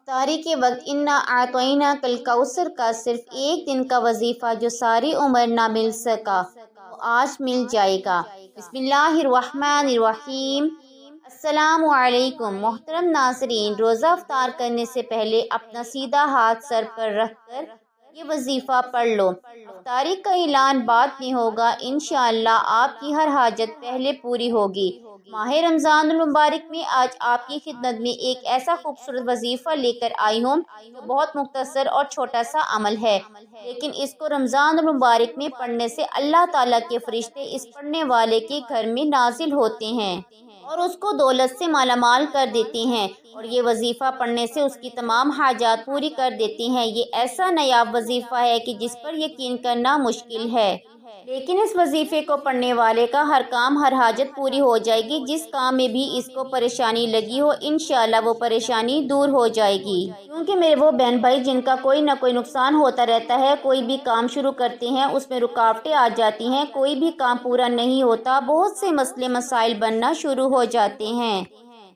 افطاری کے وقت انا اعطیناک الکوثر کا صرف ایک دن کا وظیفہ جو ساری عمر نہ مل سکا وہ آج مل جائے گا۔ بسم اللہ الرحمن الرحیم۔ السلام علیکم محترم ناظرین، روزہ افطار کرنے سے پہلے اپنا سیدھا ہاتھ سر پر رکھ کر یہ وظیفہ پڑھ لو۔ افطاری کا اعلان بعد میں ہوگا، انشاءاللہ آپ کی ہر حاجت پہلے پوری ہوگی۔ ماہ رمضان المبارک میں آج آپ کی خدمت میں ایک ایسا خوبصورت وظیفہ لے کر آئی ہوں جو بہت مختصر اور چھوٹا سا عمل ہے، لیکن اس کو رمضان المبارک میں پڑھنے سے اللہ تعالیٰ کے فرشتے اس پڑھنے والے کے گھر میں نازل ہوتے ہیں اور اس کو دولت سے مالا مال کر دیتے ہیں، اور یہ وظیفہ پڑھنے سے اس کی تمام حاجات پوری کر دیتے ہیں۔ یہ ایسا نایاب وظیفہ ہے کہ جس پر یقین کرنا مشکل ہے، لیکن اس وظیفے کو پڑھنے والے کا ہر کام، ہر حاجت پوری ہو جائے گی۔ جس کام میں بھی اس کو پریشانی لگی ہو، انشاءاللہ وہ پریشانی دور ہو جائے گی۔ کیونکہ میرے وہ بہن بھائی جن کا کوئی نہ کوئی نقصان ہوتا رہتا ہے، کوئی بھی کام شروع کرتے ہیں اس میں رکاوٹیں آ جاتی ہیں، کوئی بھی کام پورا نہیں ہوتا، بہت سے مسئلے مسائل بننا شروع ہو جاتے ہیں۔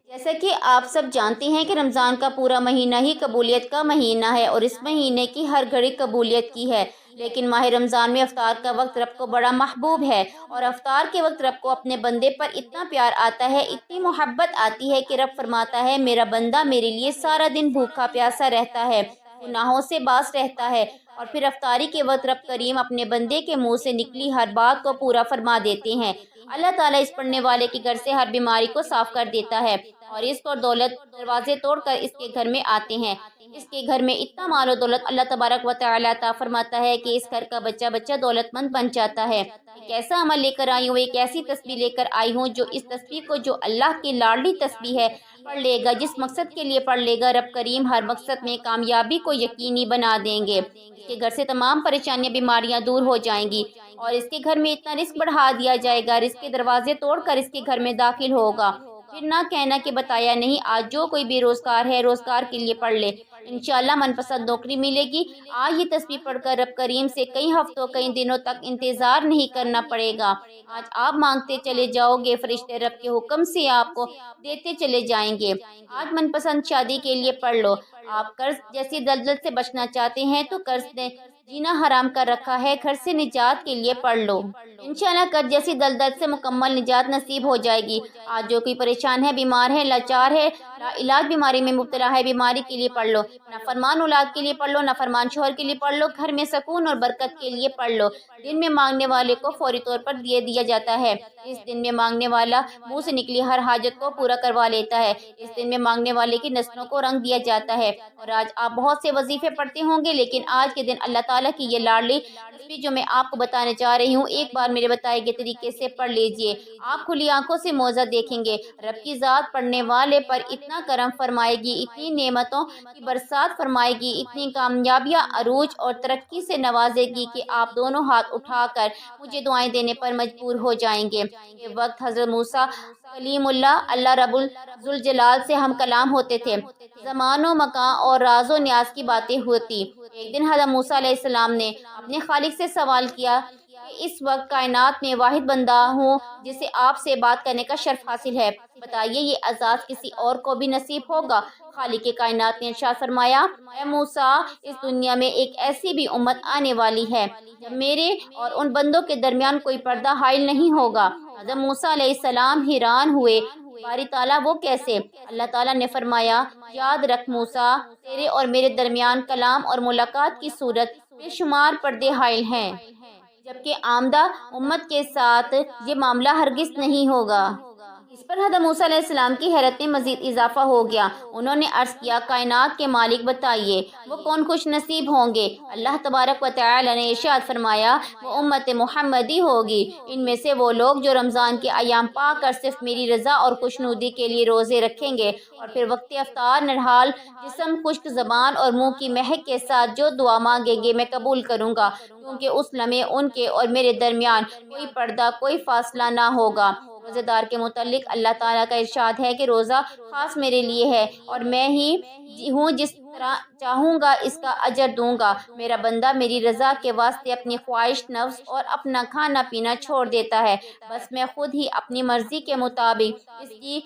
جیسا کہ آپ سب جانتے ہیں کہ رمضان کا پورا مہینہ ہی قبولیت کا مہینہ ہے اور اس مہینے کی ہر گھڑی قبولیت کی ہے، لیکن ماہ رمضان میں افطار کا وقت رب کو بڑا محبوب ہے، اور افطار کے وقت رب کو اپنے بندے پر اتنا پیار آتا ہے، اتنی محبت آتی ہے کہ رب فرماتا ہے میرا بندہ میرے لیے سارا دن بھوکا پیاسا رہتا ہے، گناہوں سے باز رہتا ہے، اور پھر افطاری کے وقت رب کریم اپنے بندے کے منہ سے نکلی ہر بات کو پورا فرما دیتے ہیں۔ اللہ تعالیٰ اس پڑھنے والے کے گھر سے ہر بیماری کو صاف کر دیتا ہے، اور اس کو دولت دروازے توڑ کر اس کے گھر میں آتے ہیں۔ اس کے گھر میں اتنا مال و دولت اللہ تبارک و تعالیٰ عطا فرماتا ہے کہ اس گھر کا بچہ بچہ دولت مند بن جاتا ہے۔ ایک ایسا عمل لے کر آئی ہوں، ایک ایسی تسبیح لے کر آئی ہوں جو اس تسبیح کو، جو اللہ کی لاڈلی تسبیح ہے، پڑھ لے گا، جس مقصد کے لیے پڑھ لے گا، رب کریم ہر مقصد میں کامیابی کو یقینی بنا دیں گے۔ اس کے گھر سے تمام پریشانیاں، بیماریاں دور ہو جائیں گی، اور اس کے گھر میں اتنا رزق بڑھا دیا جائے گا، رزق کے دروازے توڑ کر اس کے گھر میں داخل ہوگا۔ پھر نہ کہنا کہ بتایا نہیں۔ آج جو کوئی بے روزگار ہے، روزگار کے لیے پڑھ لے، انشاءاللہ من پسند نوکری ملے گی۔ آج یہ تسبیح پڑھ کر رب کریم سے کئی ہفتوں، کئی دنوں تک انتظار نہیں کرنا پڑے گا۔ آج آپ مانگتے چلے جاؤ گے، فرشتے رب کے حکم سے آپ کو دیتے چلے جائیں گے۔ آج من پسند شادی کے لیے پڑھ لو۔ آپ قرض جیسی دلدل سے بچنا چاہتے ہیں تو قرض نے جینا حرام کر رکھا ہے، گھر سے نجات کے لیے پڑھ لو، انشاءاللہ قرض جیسی دلدل سے مکمل نجات نصیب ہو جائے گی۔ آج جو کوئی پریشان ہے، بیمار ہے، لاچار ہے، لا علاج بیماری میں مبتلا ہے، بیماری کے لیے پڑھ لو، نافرمان اولاد کے لیے پڑھ لو، نافرمان شوہر کے لیے پڑھ لو، گھر میں سکون اور برکت کے لیے پڑھ لو۔ دن میں مانگنے والے کو فوری طور پر دیا جاتا ہے۔ اس دن میں مانگنے والا منہ سے نکلی ہر حاجت کو پورا کروا لیتا ہے۔ اس دن میں مانگنے والے کی نسلوں کو رنگ دیا جاتا ہے۔ اور آج آپ بہت سے وظیفے پڑھتے ہوں گے، لیکن آج کے دن اللہ تعالیٰ کی یہ لاڈلی تسبیح جو میں آپ کو بتانے جا رہی ہوں، ایک بار میرے بتائے گئے طریقے سے پڑھ لیجئے، آپ کھلی آنکھوں سے معجزہ دیکھیں گے۔ رب کی ذات پڑھنے والے پر اتنا کرم فرمائے گی، اتنی نعمتوں کی برسات فرمائے گی، اتنی کامیابیاں، عروج اور ترقی سے نوازے گی کہ آپ دونوں ہاتھ اٹھا کر مجھے دعائیں دینے پر مجبور ہو جائیں گے۔ یہ وقت حضرت موسیٰ کلیم اللہ رب ذوالجلال سے ہم کلام ہوتے تھے، زمان و مکان اور راز و نیاز کی باتیں ہوتی۔ ایک دن حضرت موسیٰ علیہ السلام نے اپنے خالق سے سوال کیا کہ اس وقت کائنات میں واحد بندہ ہوں جسے آپ سے بات کرنے کا شرف حاصل ہے، بتائیے یہ اعزاز کسی اور کو بھی نصیب ہوگا؟ خالق کائنات نے ارشاد فرمایا، اے موسیٰ، اس دنیا میں ایک ایسی بھی امت آنے والی ہے جب میرے اور ان بندوں کے درمیان کوئی پردہ حائل نہیں ہوگا۔ حضرت موسیٰ علیہ السلام حیران ہوئے، باری تعالیٰ وہ کیسے؟ اللہ تعالیٰ نے فرمایا، یاد رکھ موسیٰ، تیرے اور میرے درمیان کلام اور ملاقات کی صورت بے شمار پردے حائل ہیں، جبکہ آمدہ امت کے ساتھ یہ معاملہ ہرگز نہیں ہوگا۔ اس پر حضرت موسیٰ علیہ السلام کی حیرت میں مزید اضافہ ہو گیا۔ انہوں نے عرض کیا، کائنات کے مالک بتائیے وہ کون خوش نصیب ہوں گے؟ اللہ تبارک و تعالی نے ارشاد فرمایا، وہ امت محمدی ہوگی، ان میں سے وہ لوگ جو رمضان کے ایام پا کر صرف میری رضا اور خوشنودی کے لیے روزے رکھیں گے، اور پھر وقت افطار نرحال جسم، خشک زبان اور منہ کی مہک کے ساتھ جو دعا مانگیں گے میں قبول کروں گا، کیونکہ اس لمحے ان کے اور میرے درمیان کوئی پردہ، کوئی فاصلہ نہ ہوگا۔ روزے دار کے متعلق اللہ تعالیٰ کا ارشاد ہے کہ روزہ خاص میرے لیے ہے، اور میں ہی ہوں جس طرح چاہوں گا اس کا اجر دوں گا۔ میرا بندہ میری رضا کے واسطے اپنی خواہش نفس اور اپنا کھانا پینا چھوڑ دیتا ہے، بس میں خود ہی اپنی مرضی کے مطابق اس کی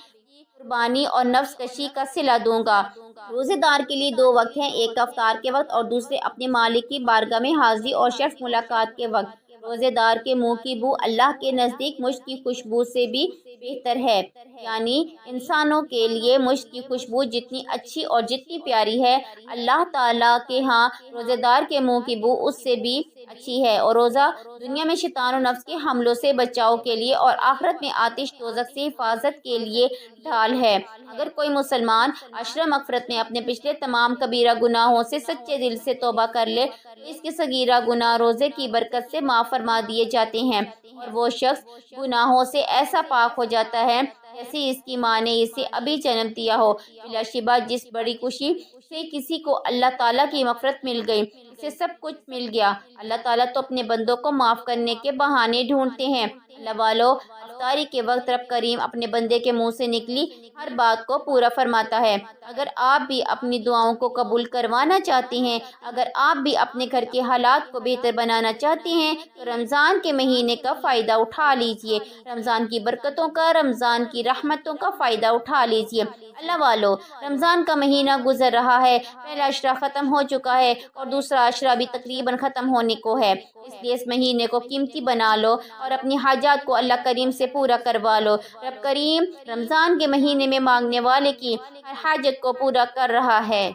قربانی اور نفس کشی کا صلہ دوں گا۔ روزے دار کے لیے 2 وقت ہیں، ایک افطار کے وقت اور دوسرے اپنے مالک کی بارگاہ میں حاضری اور شرف ملاقات کے وقت۔ روزے دار کے منہ کی بو اللہ کے نزدیک مشک کی خوشبو سے بھی بہتر ہے، یعنی انسانوں کے لیے مشک کی خوشبو جتنی اچھی اور جتنی پیاری ہے، اللہ تعالیٰ کے ہاں روزے دار کے منہ کی بو اس سے بھی اچھی ہے۔ اور روزہ دنیا میں شیطان و نفس کے حملوں سے بچاؤ کے لیے اور آخرت میں آتش دوزخ سے حفاظت کے لیے ڈھال ہے۔ اگر کوئی مسلمان عشرہ مغفرت میں اپنے پچھلے تمام کبیرہ گناہوں سے سچے دل سے توبہ کر لے تو اس کے صغیرہ گناہ روزے کی برکت سے معاف فرما دیے جاتے ہیں، اور وہ شخص گناہوں سے ایسا پاک ہو جاتا ہے جیسے اس کی ماں نے اسے ابھی جنم دیا ہو۔ بلا شبہ جس بڑی خوشی سے کسی کو اللہ تعالیٰ کی مغفرت مل گئی، اسے سب کچھ مل گیا۔ اللہ تعالیٰ تو اپنے بندوں کو معاف کرنے کے بہانے ڈھونڈتے ہیں۔ اللہ والو، افطاری کے وقت رب کریم اپنے بندے کے منہ سے نکلی ہر بات کو پورا فرماتا ہے۔ اگر آپ بھی اپنی دعاؤں کو قبول کروانا چاہتے ہیں، اگر آپ بھی اپنے گھر کے حالات کو بہتر بنانا چاہتے ہیں تو رمضان کے مہینے کا فائدہ اٹھا لیجئے، رمضان کی برکتوں کا، رمضان کی رحمتوں کا فائدہ اٹھا لیجئے۔ اللہ والو، رمضان کا مہینہ گزر رہا ہے، پہلا عشرہ ختم ہو چکا ہے اور دوسرا عشرہ بھی تقریباً ختم ہونے کو ہے، اس لیے اس مہینے کو قیمتی بنا لو اور اپنی حاجات کو اللہ کریم سے پورا کروا لو۔ رب کریم رمضان کے مہینے میں مانگنے والے کی ہر حاجت کو پورا کر رہا ہے۔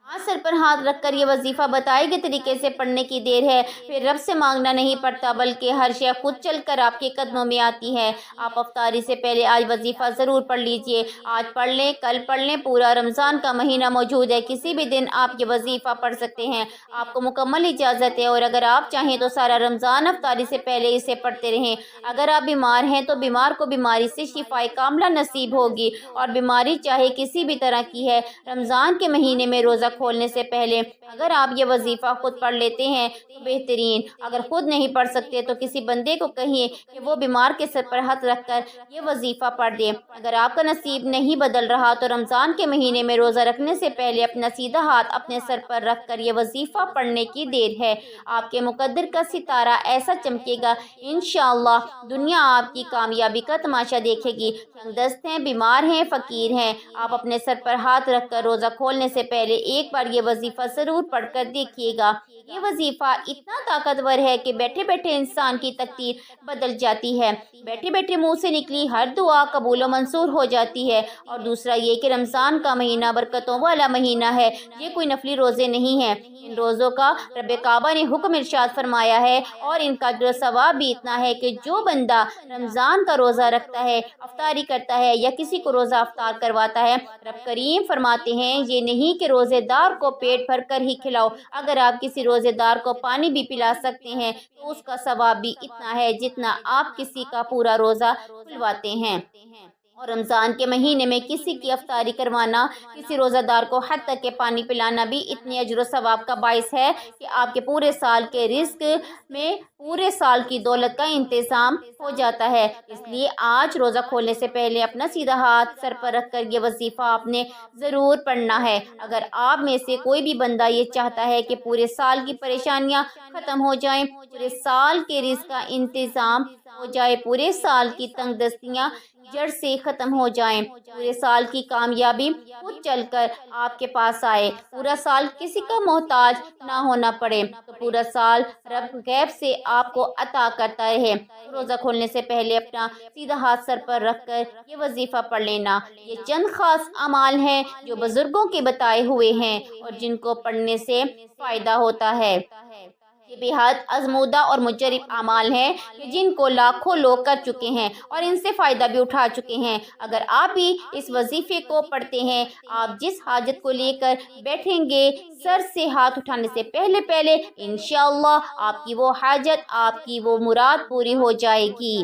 آج سر پر ہاتھ رکھ کر یہ وظیفہ بتائے گئے طریقے سے پڑھنے کی دیر ہے، پھر رب سے مانگنا نہیں پڑتا بلکہ ہر شے خود چل کر آپ کے قدموں میں آتی ہے۔ آپ افطاری سے پہلے آج وظیفہ ضرور پڑھ لیجئے، آج پڑھ لیں، کل پڑھ لیں، پورا رمضان کا مہینہ موجود ہے، کسی بھی دن آپ یہ وظیفہ پڑھ سکتے ہیں، آپ کو مکمل اجازت ہے، اور اگر آپ چاہیں تو سارا رمضان افطاری سے پہلے اسے پڑھتے رہیں۔ اگر آپ بیمار ہیں تو بیمار کو بیماری سے شفا کاملہ نصیب ہوگی، اور بیماری چاہے کسی بھی طرح کی ہے، رمضان کے مہینے میں روزہ کھولنے سے پہلے اگر آپ یہ وظیفہ خود پڑھ لیتے ہیں تو بہترین، اگر خود نہیں پڑھ سکتے تو کسی بندے کو کہیے کہ وہ بیمار کے سر پر ہاتھ رکھ کر یہ وظیفہ پڑھ دے۔ اگر آپ کا نصیب نہیں بدل رہا تو رمضان کے مہینے میں روزہ رکھنے سے پہلے اپنا سیدھا ہاتھ اپنے سر پر رکھ کر یہ وظیفہ پڑھنے کی دیر ہے، آپ کے مقدر کا ستارہ ایسا چمکے گا، انشاءاللہ دنیا آپ کی کامیابی کا تماشا دیکھے گی۔ تنگ دست ہیں، بیمار ہیں، فقیر ہیں، آپ اپنے سر پر ہاتھ رکھ کر روزہ کھولنے سے پہلے ایک بار یہ وظیفہ ضرور پڑھ کر دیکھیے گا۔ یہ وظیفہ اتنا طاقتور ہے کہ بیٹھے بیٹھے انسان کی تقدیر بدل جاتی ہے، بیٹھے بیٹھے منہ سے نکلی ہر دعا قبول و منظور ہو جاتی ہے۔ اور دوسرا یہ کہ رمضان کا مہینہ برکتوں والا مہینہ ہے، یہ کوئی نفلی روزے نہیں ہیں، ان روزوں کا رب کعبہ نے حکم ارشاد فرمایا ہے، اور ان کا اجر و ثواب بھی اتنا ہے کہ جو بندہ رمضان کا روزہ رکھتا ہے، افطاری کرتا ہے یا کسی کو روزہ افطار کرواتا ہے، رب کریم فرماتے ہیں یہ نہیں کہ روزے دار کو پیٹ بھر کر ہی کھلاؤ، اگر آپ کسی روزے دار کو پانی بھی پلا سکتے ہیں تو اس کا ثواب بھی اتنا ہے جتنا آپ کسی کا پورا روزہ کھلواتے ہیں۔ اور رمضان کے مہینے میں کسی کی افطاری کروانا، کسی روزہ دار کو حتیٰ کہ پانی پلانا بھی اتنے اجر و ثواب کا باعث ہے کہ آپ کے پورے سال کے رزق میں پورے سال کی دولت کا انتظام ہو جاتا ہے۔ اس لیے آج روزہ کھولنے سے پہلے اپنا سیدھا ہاتھ سر پر رکھ کر یہ وظیفہ آپ نے ضرور پڑھنا ہے۔ اگر آپ میں سے کوئی بھی بندہ یہ چاہتا ہے کہ پورے سال کی پریشانیاں ختم ہو جائیں، پورے سال کے رزق کا انتظام ہو جائے، پورے سال کی تنگ دستیاں جڑ سے ختم ہو جائیں، پورے سال کی کامیابی خود چل کر آپ کے پاس آئے، پورا سال کسی کا محتاج نہ ہونا پڑے، تو پورا سال رب غیب سے آپ کو عطا کرتا رہے۔ روزہ کھولنے سے پہلے اپنا سیدھا ہاتھ سر پر رکھ کر یہ وظیفہ پڑھ لینا۔ یہ چند خاص اعمال ہیں جو بزرگوں کے بتائے ہوئے ہیں اور جن کو پڑھنے سے فائدہ ہوتا ہے۔ یہ بہت آزمودہ اور مجرب اعمال ہیں کہ جن کو لاکھوں لوگ کر چکے ہیں اور ان سے فائدہ بھی اٹھا چکے ہیں۔ اگر آپ بھی اس وظیفے کو پڑھتے ہیں، آپ جس حاجت کو لے کر بیٹھیں گے سر سے ہاتھ اٹھانے سے پہلے انشاءاللہ آپ کی وہ حاجت، آپ کی وہ مراد پوری ہو جائے گی۔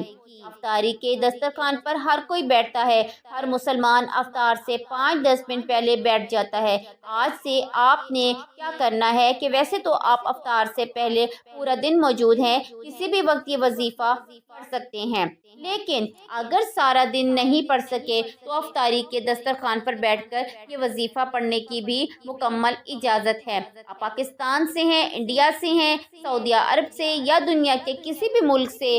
افطاری کے دسترخوان پر ہر کوئی بیٹھتا ہے، ہر مسلمان افطار سے 5-10 منٹ پہلے بیٹھ جاتا ہے۔ آج سے آپ نے کیا کرنا ہے کہ ویسے تو آپ افطار سے پہلے پورا دن موجود ہیں، کسی بھی وقت یہ وظیفہ پڑھ سکتے ہیں، لیکن اگر سارا دن نہیں پڑھ سکے تو افطاری کے دسترخوان پر بیٹھ کر یہ وظیفہ پڑھنے کی بھی مکمل اجازت ہے۔ آپ پاکستان سے ہیں، انڈیا سے ہیں، سعودیہ عرب سے یا دنیا کے کسی بھی ملک سے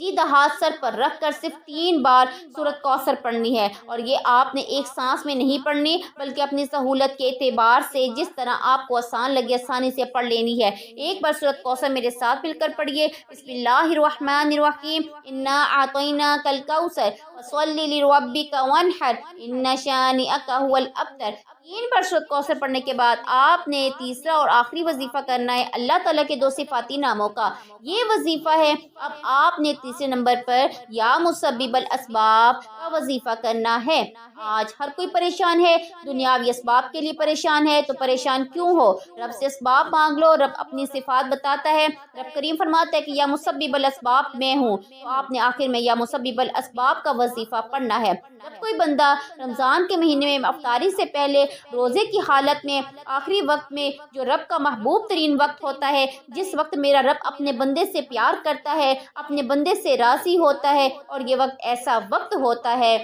سیدھا ہاتھ سر پر رکھ کر صرف 3 بار سورۃ کوثر پڑھنی ہے، اور یہ آپ نے ایک سانس میں نہیں پڑھنی بلکہ اپنی سہولت کے اعتبار سے جس طرح آپ کو آسان لگے آسانی سے پڑھ لینی ہے۔ ایک بار سورۃ کوثر میرے ساتھ مل کر پڑھیے۔ بسم اللہ الرحمن الرحیم، انا اعطیناک الکوثر فصلی لربک وانحر ان شانئک هو الابتر۔ 3 بار سورۃ کوثر پڑھنے کے بعد آپ نے تیسرا اور آخری وظیفہ کرنا ہے اللہ تعالیٰ کے 2 صفاتی ناموں کا۔ یہ وظیفہ ہے اب آپ نے تیسرے نمبر پر یا مسبب الاسباب کا وظیفہ کرنا ہے۔ آج ہر کوئی پریشان ہے، دنیاوی اسباب کے لیے پریشان ہے، تو پریشان کیوں ہو؟ رب سے اسباب مانگ لو۔ رب اپنی صفات بتاتا ہے، رب کریم فرماتا ہے کہ یا مسبب الاسباب میں ہوں، تو آپ نے آخر میں یا مسبب الاسباب کا وظیفہ پڑھنا ہے۔ جب کوئی بندہ رمضان کے مہینے میں افطاری سے پہلے روزے کی حالت میں آخری وقت میں، جو رب کا محبوب ترین وقت ہوتا ہے، جس وقت میرا رب اپنے بندے سے پیار کرتا ہے، اپنے بندے سے راضی ہوتا ہے، اور یہ وقت ایسا وقت ہوتا ہے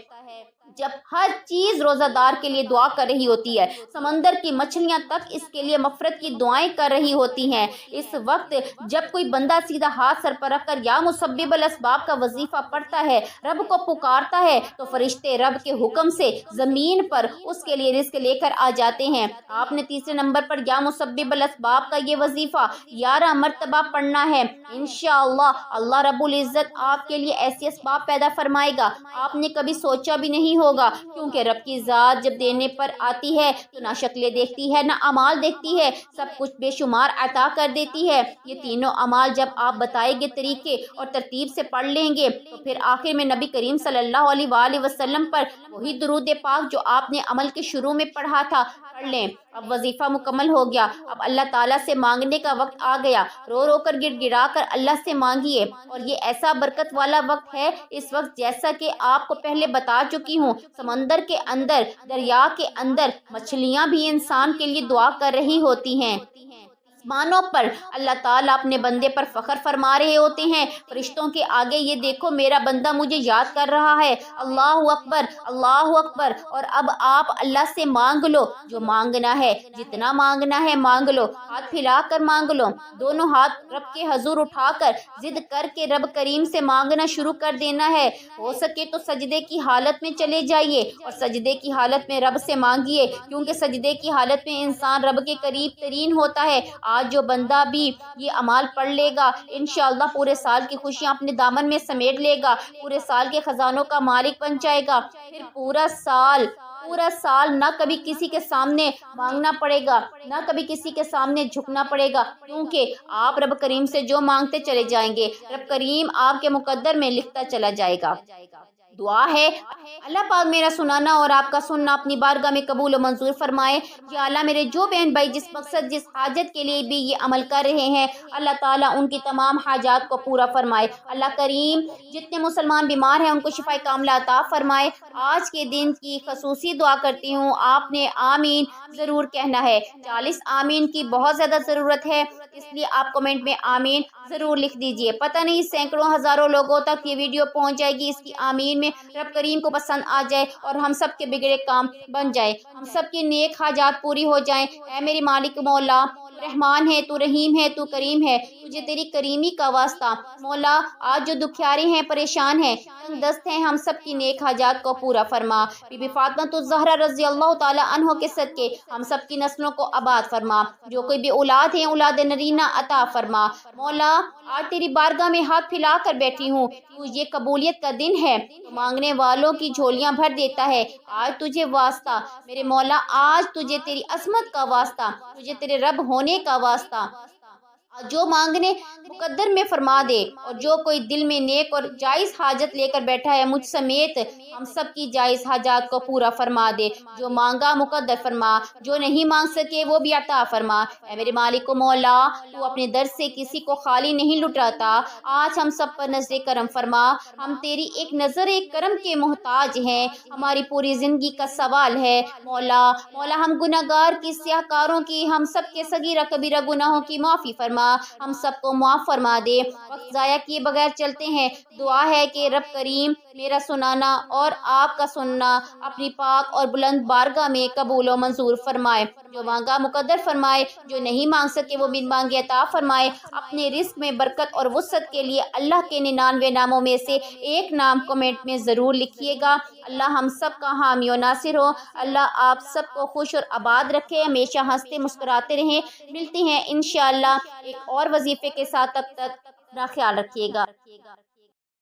جب ہر چیز روزہ دار کے لیے دعا کر رہی ہوتی ہے، سمندر کی مچھلیاں تک اس کے لیے مغفرت کی دعائیں کر رہی ہوتی ہیں۔ اس وقت جب کوئی بندہ سیدھا ہاتھ سر پر رکھ کر یا مسبب الاسباب کا وظیفہ پڑھتا ہے، رب کو پکارتا ہے، تو فرشتے رب کے حکم سے زمین پر اس کے لیے رزق لے کر آ جاتے ہیں۔ آپ نے تیسرے نمبر پر یا مسبب الاسباب کا یہ وظیفہ 11 مرتبہ پڑھنا ہے۔ انشاءاللہ اللہ رب العزت آپ کے لیے ایسی اسباب پیدا فرمائے گا آپ نے کبھی سوچا بھی نہیں ہوگا، کیونکہ رب کی ذات جب دینے پر آتی ہے تو نہ شکلیں دیکھتی ہے نہ اعمال دیکھتی ہے، سب کچھ بے شمار عطا کر دیتی ہے۔ یہ تینوں اعمال جب آپ بتائے گے طریقے اور ترتیب سے پڑھ لیں گے تو پھر آخر میں نبی کریم صلی اللہ علیہ وآلہ وسلم پر وہی درود پاک جو آپ نے عمل کے شروع میں پڑھا تھا پڑھ لیں۔ اب وظیفہ مکمل ہو گیا، اب اللہ تعالیٰ سے مانگنے کا وقت آ گیا۔ رو رو کر گڑ گڑا کر اللہ سے مانگیے، اور یہ ایسا برکت والا وقت ہے۔ اس وقت جیسا کہ آپ کو پہلے بتا چکی ہوں، سمندر کے اندر، دریا کے اندر مچھلیاں بھی انسان کے لیے دعا کر رہی ہوتی ہیں۔ آسمانوں پر اللہ تعالیٰ اپنے بندے پر فخر فرما رہے ہوتے ہیں فرشتوں کے آگے، یہ دیکھو میرا بندہ مجھے یاد کر رہا ہے، اللہ اکبر اللہ اکبر۔ اور اب آپ اللہ سے مانگ لو جو مانگنا ہے، جتنا مانگنا ہے مانگ لو، ہاتھ پھیلا کر مانگ لو، دونوں ہاتھ رب کے حضور اٹھا کر ضد کر کے رب کریم سے مانگنا شروع کر دینا ہے۔ ہو سکے تو سجدے کی حالت میں چلے جائیے اور سجدے کی حالت میں رب سے مانگیے، کیونکہ سجدے کی حالت میں انسان رب کے قریب ترین ہوتا ہے۔ آج جو بندہ بھی یہ اعمال پڑھ لے گا انشاءاللہ پورے سال کی خوشیاں اپنے دامن میں سمیٹ لے گا، پورے سال کے خزانوں کا مالک بن جائے گا، پھر پورا سال نہ کبھی کسی کے سامنے مانگنا پڑے گا، نہ کبھی کسی کے سامنے جھکنا پڑے گا، کیونکہ آپ رب کریم سے جو مانگتے چلے جائیں گے رب کریم آپ کے مقدر میں لکھتا چلا جائے گا۔ دعا ہے اللہ پاک میرا سنانا اور آپ کا سننا اپنی بارگاہ میں قبول و منظور فرمائے۔ یا اللہ میرے جو بہن بھائی جس مقصد جس حاجت کے لیے بھی یہ عمل کر رہے ہیں، اللہ تعالیٰ ان کی تمام حاجات کو پورا فرمائے۔ اللہ کریم جتنے مسلمان بیمار ہیں ان کو شفا کاملہ عطا فرمائے۔ آج کے دن کی خصوصی دعا کرتی ہوں، آپ نے آمین ضرور کہنا ہے۔ 40 آمین کی بہت زیادہ ضرورت ہے، اس لیے آپ کمنٹ میں آمین ضرور لکھ دیجئے۔ پتہ نہیں سینکڑوں ہزاروں لوگوں تک یہ ویڈیو پہنچ جائے گی، اس کی آمین میں رب کریم کو پسند آ جائے اور ہم سب کے بگڑے کام بن جائے، ہم سب کی نیک حاجات پوری ہو جائیں۔ اے میری مالک مولا، تو رحمان ہے، تو رحیم ہے، تو کریم ہے، تجھے تیری کریمی کا واسطہ مولا، آج جو دکھیارے ہیں پریشان ہیں تنگ دست ہیں، ہم سب کی نیک حاجات کو پورا فرما۔ بی بی فاطمہ الزہرا رضی اللہ تعالی عنہ کے صدقے ہم سب کی نسلوں کو آباد فرما، جو کوئی بھی اولاد ہیں اولاد نرینہ عطا فرما۔ مولا آج تیری بارگاہ میں ہاتھ پھیلا کر بیٹھی ہوں، تو یہ قبولیت کا دن ہے، تو مانگنے والوں کی جھولیاں بھر دیتا ہے۔ آج تجھے واسطہ میرے مولا، آج تجھے تیری عظمت کا واسطہ، تجھے تیرے رب ہونے کا واسطہ، جو مانگنے مقدر میں فرما دے، اور جو کوئی دل میں نیک اور جائز حاجت لے کر بیٹھا ہے مجھ سمیت ہم سب کی جائز حاجات کو پورا فرما دے، جو مانگا مقدر فرما، جو نہیں مانگ سکے وہ بھی عطا فرما۔ اے میرے مالک و مولا، تو اپنے در سے کسی کو خالی نہیں لٹاتا، آج ہم سب پر نظر کرم فرما، ہم تیری ایک نظر کرم کے محتاج ہیں، ہماری پوری زندگی کا سوال ہے مولا ہم گناہگار کی سیاہ کاروں کی، ہم سب کے صغیرہ کبیرہ گناہوں کی معافی فرما، ہم سب کو معاف فرما دے۔ وقت ضائع کیے بغیر چلتے ہیں۔ دعا ہے کہ رب کریم میرا سنانا اور آپ کا سننا اپنی پاک اور بلند بارگاہ میں قبول و منظور فرمائے، جو مانگا مقدر فرمائے، جو نہیں مانگ سکے وہ بن مانگے عطا فرمائے۔ اپنے رزق میں برکت اور وسعت کے لیے اللہ کے 99 ناموں میں سے ایک نام کمنٹ میں ضرور لکھیے گا۔ اللہ ہم سب کا حامی و ناصر ہو۔ اللہ آپ سب کو خوش اور آباد رکھے، ہمیشہ ہنستے مسکراتے رہیں۔ ملتے ہیں انشاءاللہ ایک اور وظیفے کے ساتھ، تب تک اپنا خیال رکھیے گا۔